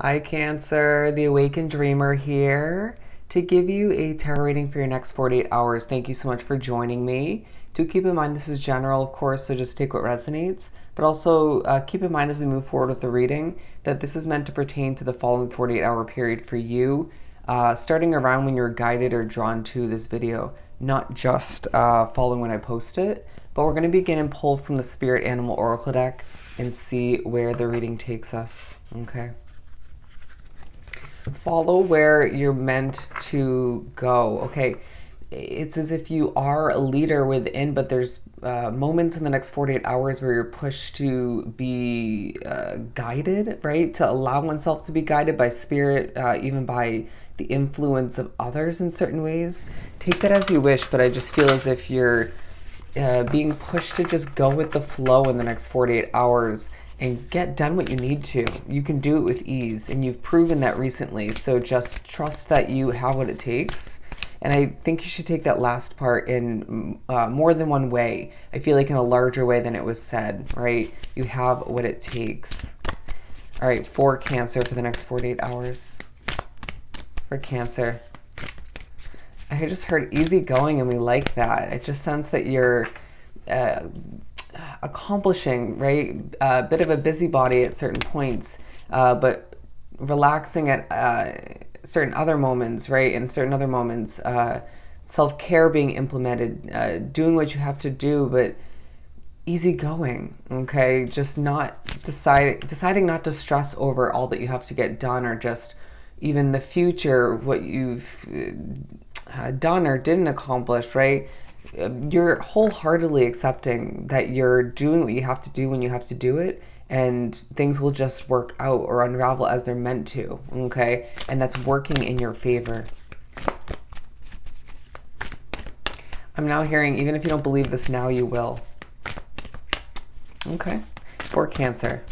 Hi, Cancer, the Awakened Dreamer here to give you a tarot reading for your next 48 hours. Thank you so much for joining me. Do keep in mind this is general, of course, so just take what resonates, but also keep in mind as we move forward with the reading that this is meant to pertain to the following 48-hour period for you, starting around when you're guided or drawn to this video, not just following when I post it. But we're going to begin and pull from the Spirit Animal Oracle deck and see where the reading takes us, okay? Follow where you're meant to go. Okay, it's as if you are a leader within, but there's moments in the next 48 hours where you're pushed to be guided, right? To allow oneself to be guided by spirit, even by the influence of others in certain ways. Take that as you wish, but I just feel as if you're being pushed to just go with the flow in the next 48 hours and get done what you need to. You can do it with ease, and you've proven that recently. So just trust that you have what it takes. And I think you should take that last part in more than one way. I feel like in a larger way than it was said, right? You have what it takes. All right, for Cancer for the next 48 hours. For Cancer. I just heard easygoing, and we like that. I just sense that you're accomplishing, right? A bit of a busybody at certain points, but relaxing at certain other moments, right? In certain other moments, self-care being implemented, doing what you have to do, but easygoing, okay? Just not deciding not to stress over all that you have to get done, or just even the future, what you've done or didn't accomplish, right? You're wholeheartedly accepting that you're doing what you have to do when you have to do it, and things will just work out or unravel as they're meant to, okay? And that's working in your favor. I'm now hearing, even if you don't believe this now, you will. Okay, for Cancer.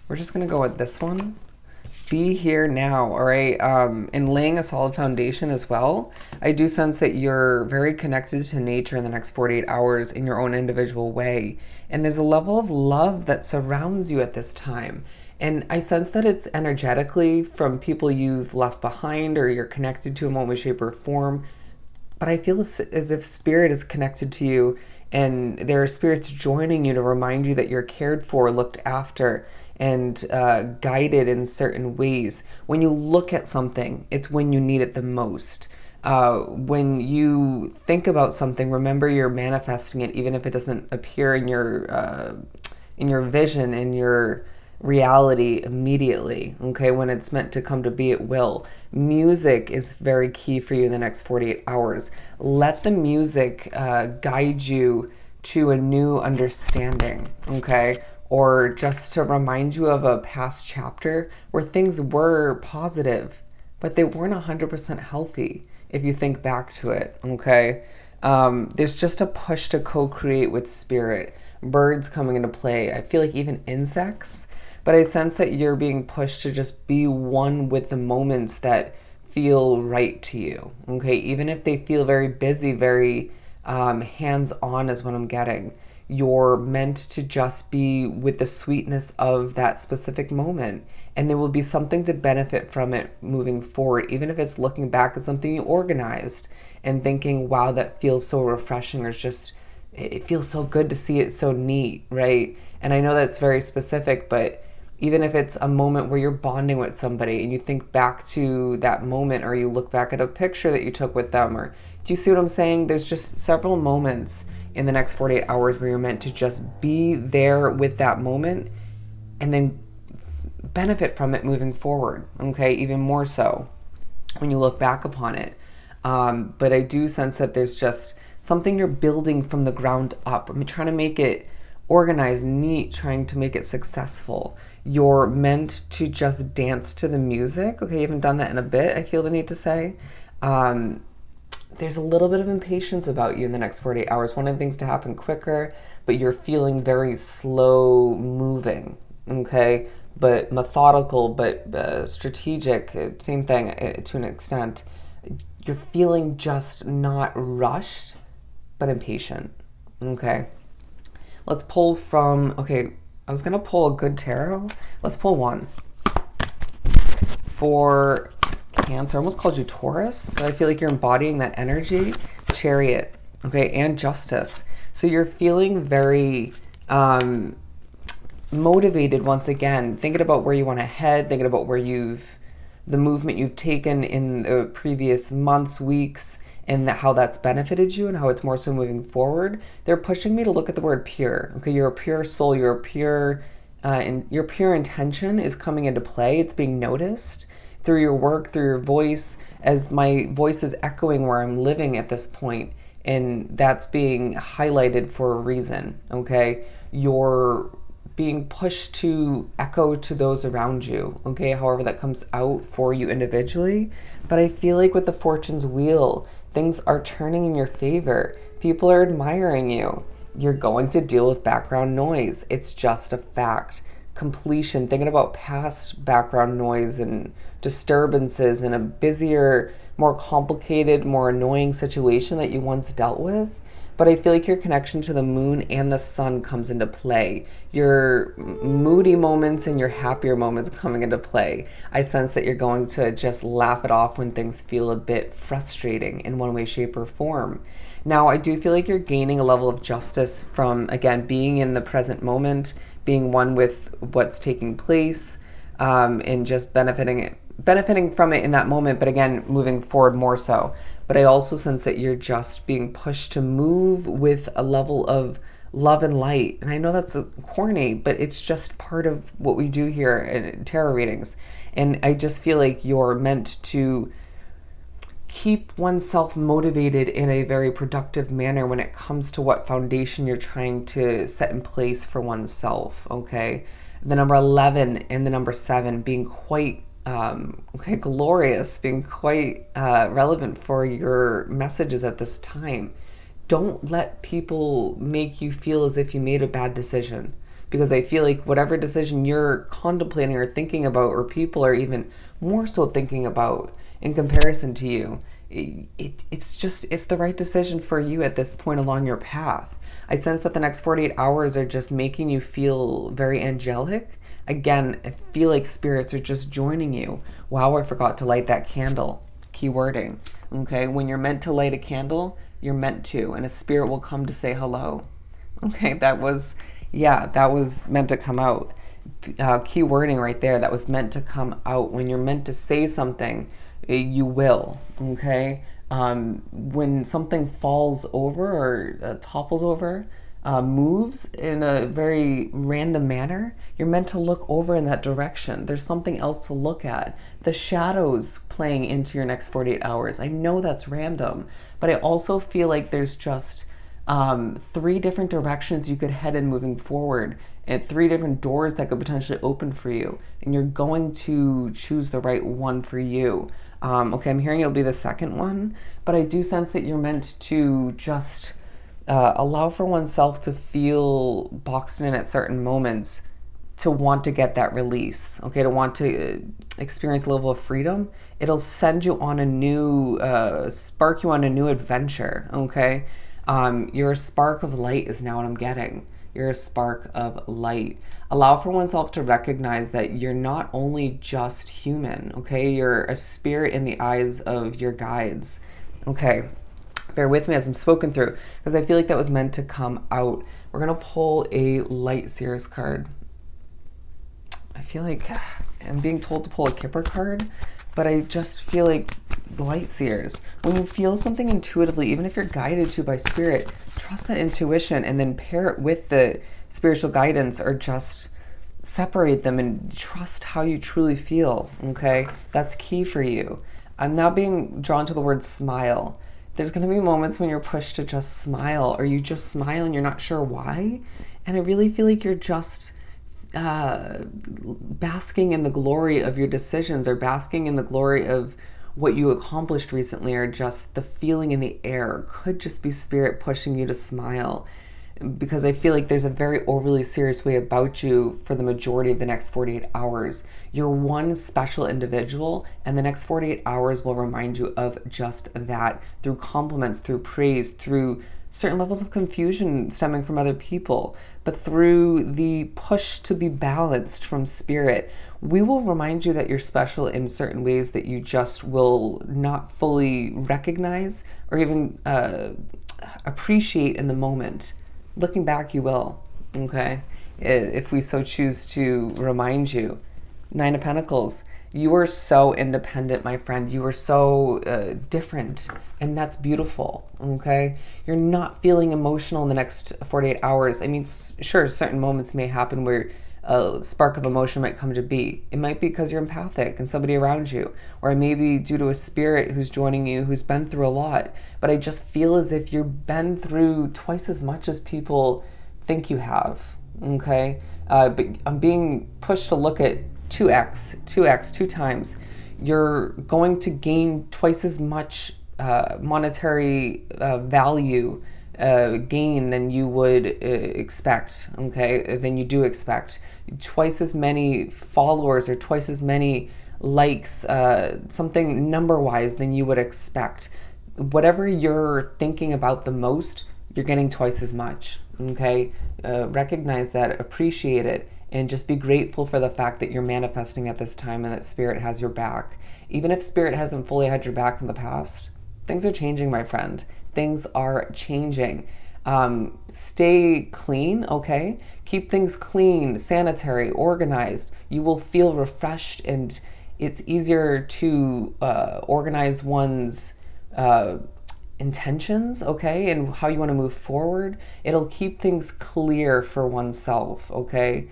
We're just gonna go with this one. Be here now, all right? And laying a solid foundation as well. I do sense that you're very connected to nature in the next 48 hours in your own individual way. And there's a level of love that surrounds you at this time. And I sense that it's energetically from people you've left behind or you're connected to in one way, shape, or form. But I feel as if spirit is connected to you, and there are spirits joining you to remind you that you're cared for, looked after, and guided in certain ways. When you look at something, it's when you need it the most. When you think about something, remember you're manifesting it, even if it doesn't appear in your vision, in your reality immediately. Okay, when it's meant to come to be, it will. Music is very key for you in the next 48 hours. Let the music guide you to a new understanding, okay? Or just to remind you of a past chapter where things were positive, but they weren't 100% healthy if you think back to it, okay? There's just a push to co-create with spirit, birds coming into play. I feel like even insects, but I sense that you're being pushed to just be one with the moments that feel right to you, okay? Even if they feel very busy, very hands-on is what I'm getting. You're meant to just be with the sweetness of that specific moment, and there will be something to benefit from it moving forward, even if it's looking back at something you organized and thinking, wow, that feels so refreshing, or just it feels so good to see it so neat, right? And I know that's very specific, but even if it's a moment where you're bonding with somebody and you think back to that moment, or you look back at a picture that you took with them, or do you see what I'm saying? There's just several moments in the next 48 hours where you're meant to just be there with that moment and then benefit from it moving forward, okay? Even more so when you look back upon it. But I do sense that there's just something you're building from the ground up. I'm trying to make it organized, neat, trying to make it successful. You're meant to just dance to the music. Okay, you haven't done that in a bit, I feel the need to say. There's a little bit of impatience about you in the next 48 hours. One of the things to happen quicker, but you're feeling very slow moving, okay? But methodical, but strategic, same thing to an extent. You're feeling just not rushed, but impatient, okay? Let's pull from, okay, I was going to pull a good tarot. Let's pull one. For Cancer, I almost called you Taurus. So I feel like you're embodying that energy. Chariot, okay, and Justice. So you're feeling very motivated once again, thinking about where you want to head, thinking about where the movement you've taken in the previous months, weeks, and how that's benefited you and how it's more so moving forward. They're pushing me to look at the word pure. Okay, you're a pure soul, you're a pure, and your pure intention is coming into play. It's being noticed through your work, through your voice, as my voice is echoing where I'm living at this point, and that's being highlighted for a reason. Okay, you're being pushed to echo to those around you, okay, however that comes out for you individually. But I feel like with the Fortune's wheel, things are turning in your favor. People are admiring you. You're going to deal with background noise. It's just a fact. Completion, thinking about past background noise and disturbances in a busier, more complicated, more annoying situation that you once dealt with. But I feel like your connection to the moon and the sun comes into play. Your moody moments and your happier moments coming into play. I sense that you're going to just laugh it off when things feel a bit frustrating in one way, shape, or form. Now, I do feel like you're gaining a level of justice from, again, being in the present moment, being one with what's taking place, and just benefiting from it in that moment, but again, moving forward more so. But I also sense that you're just being pushed to move with a level of love and light. And I know that's corny, but it's just part of what we do here in tarot readings. And I just feel like you're meant to keep oneself motivated in a very productive manner when it comes to what foundation you're trying to set in place for oneself, okay? The number 11 and the number 7 being quite glorious, being quite relevant for your messages at this time. Don't let people make you feel as if you made a bad decision, because I feel like whatever decision you're contemplating or thinking about, or people are even more so thinking about in comparison to you, it's the right decision for you at this point along your path. I sense that the next 48 hours are just making you feel very angelic. Again, I feel like spirits are just joining you. Wow, I forgot to light that candle. Keywording. Okay, when you're meant to light a candle, you're meant to, and a spirit will come to say hello. Okay, that was meant to come out. Keywording right there, that was meant to come out. When you're meant to say something, you will. Okay, when something falls over or topples over, moves in a very random manner, you're meant to look over in that direction. There's something else to look at. The shadows playing into your next 48 hours. I know that's random, but I also feel like there's just 3 different directions you could head in moving forward, and 3 different doors that could potentially open for you, and you're going to choose the right one for you. Okay, I'm hearing it'll be the second one, but I do sense that you're meant to just allow for oneself to feel boxed in at certain moments, to want to get that release, okay, to want to experience a level of freedom. It'll send you on a new, spark you on a new adventure, okay? You're a spark of light is now what I'm getting. You're a spark of light. Allow for oneself to recognize that you're not only just human, okay? You're a spirit in the eyes of your guides, okay? Bear with me as I'm spoken through, because I feel like that was meant to come out. We're going to pull a Light Seers card. I feel like I'm being told to pull a Kipper card, but I just feel like Light Seers. When you feel something intuitively, even if you're guided to by spirit, trust that intuition and then pair it with the spiritual guidance, or just separate them and trust how you truly feel, okay? That's key for you. I'm now being drawn to the word smile. There's going to be moments when you're pushed to just smile, or you just smile and you're not sure why. And I really feel like you're just basking in the glory of your decisions, or basking in the glory of what you accomplished recently, or just the feeling in the air. Could just be spirit pushing you to smile, because I feel like there's a very overly serious way about you for the majority of the next 48 hours. You're one special individual, and the next 48 hours will remind you of just that, through compliments, through praise, through certain levels of confusion stemming from other people. But through the push to be balanced from spirit, we will remind you that you're special in certain ways that you just will not fully recognize or even appreciate in the moment. Looking back, you will, okay? If we so choose to remind you. Nine of Pentacles. You are so independent, my friend. You are so different, and that's beautiful, okay? You're not feeling emotional in the next 48 hours. I mean, sure, certain moments may happen where a spark of emotion might come to be. It might be because you're empathic and somebody around you, or it may be due to a spirit who's joining you who's been through a lot. But I just feel as if you've been through twice as much as people think you have, okay? But I'm being pushed to look at 2x, two times. You're going to gain twice as much monetary value gain than you would expect, okay, than you do expect. Twice as many followers or twice as many likes, something number-wise than you would expect. Whatever you're thinking about the most, you're getting twice as much, okay? Recognize that, appreciate it, and just be grateful for the fact that you're manifesting at this time and that spirit has your back. Even if spirit hasn't fully had your back in the past, things are changing, my friend. Things are changing. Stay clean, okay? Keep things clean, sanitary, organized. You will feel refreshed, and it's easier to organize one's intentions, okay, and how you want to move forward. It'll keep things clear for oneself, okay?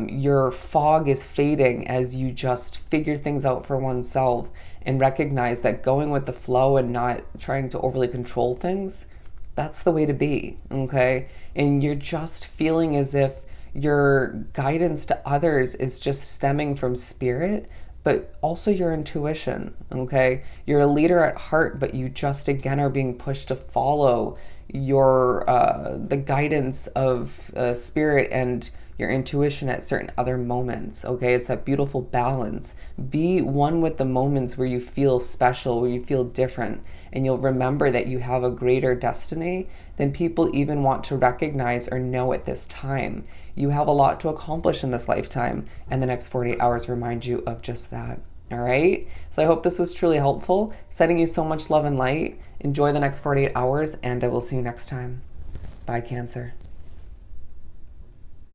Your fog is fading as you just figure things out for oneself and recognize that going with the flow and not trying to overly control things, that's the way to be, okay? And you're just feeling as if your guidance to others is just stemming from spirit, but also your intuition, okay? You're a leader at heart, but you just, again, are being pushed to follow your the guidance of spirit and your intuition at certain other moments, okay? It's that beautiful balance. Be one with the moments where you feel special, where you feel different, and you'll remember that you have a greater destiny than people even want to recognize or know at this time. You have a lot to accomplish in this lifetime, and the next 48 hours remind you of just that, all right? So I hope this was truly helpful, sending you so much love and light. Enjoy the next 48 hours, and I will see you next time. Bye, Cancer.